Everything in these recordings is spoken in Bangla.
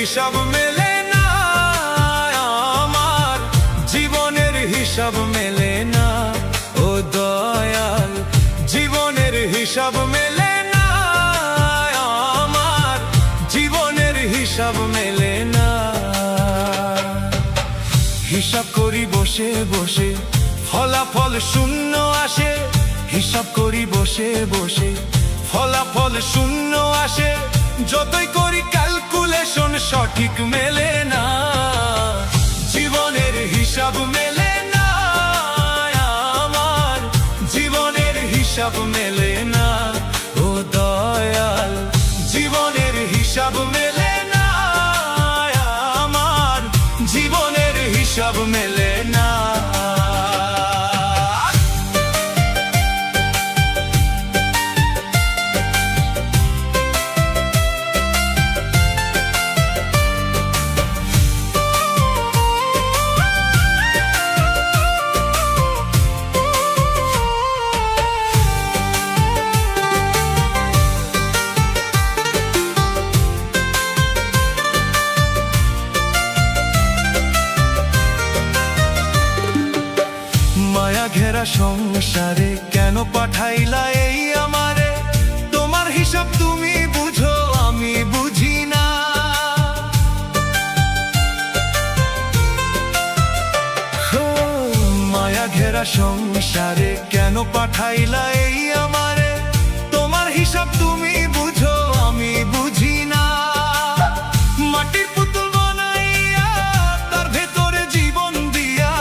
হিসাব মেলে না আমার, জীবনের হিসাব মেলে না ও দয়াল। জীবনের হিসাব মেলে না আমার, জীবনের হিসাব মেলে না। হিসাব করি বসে বসে ফলাফল শূন্য আসে, হিসাব করি বসে বসে ফলাফল শূন্য আসে। যতই করি ক্যালকুলেশন সঠিক মেলে না, জীবনের হিসাব মেলে না আমার, জীবনের হিসাব মেলে না ও দয়াল। জীবনের হিসাব মেলে না আমার, জীবনের হিসাব মেলে না। মায়া ঘেরা সংসারে কেন পাঠাইলা এই আমারে? তোমার হিসাব তুমি বুঝো, আমি বুঝি না। মায়া ঘেরা সংসারে কেন পাঠাইলা এই আমারে? তোমার হিসাব তুমি বুঝো, আমি বুঝি না। মাটির পুতুল বানাইয়া তার ভেতরে জীবন দিয়া,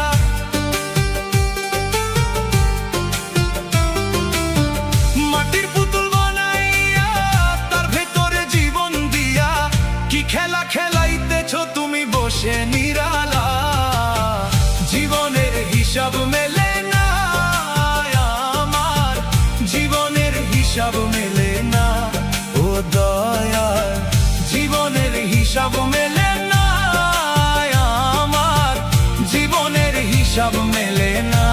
মাটির পুতুল বানাইয়া তার ভেতরে জীবন দিয়া, কি খেলা খেলাইতেছ তুমি বসে নিরালা। জীবনের হিসাব মেলে না আমার, জীবনের হিসাব মেলে না ও দয়াল। জীবনের হিসাব মেলে না আমার, জীবনের হিসাব মেলে না।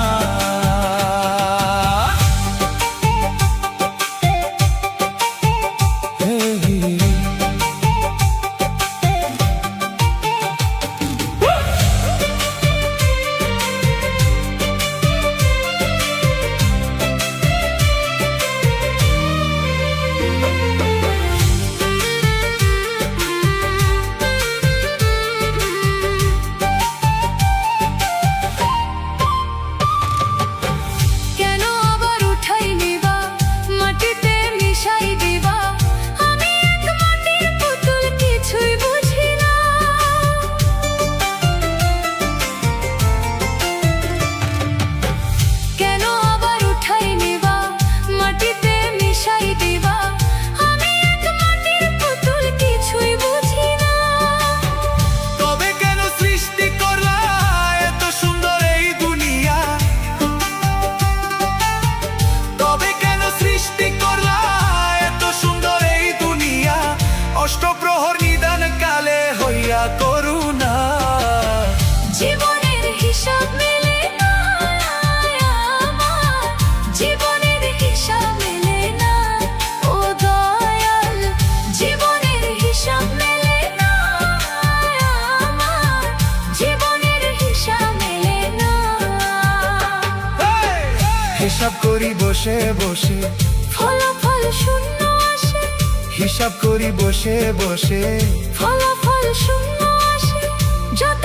অষ্টপ্রহর নিদান কালে হইয়া করুণা, জীবনের হিসাব মেলে না আমার, জীবনের হিসাব মেলে না ও দয়াল। জীবনের হিসাব মেলে না আমার, জীবনের হিসাব মেলে না। হিসাব করি বসে বসে ফলাফল শূন্য আসে, হিসাব করি বসে বসে ফলাফল শূন্য আসে। যত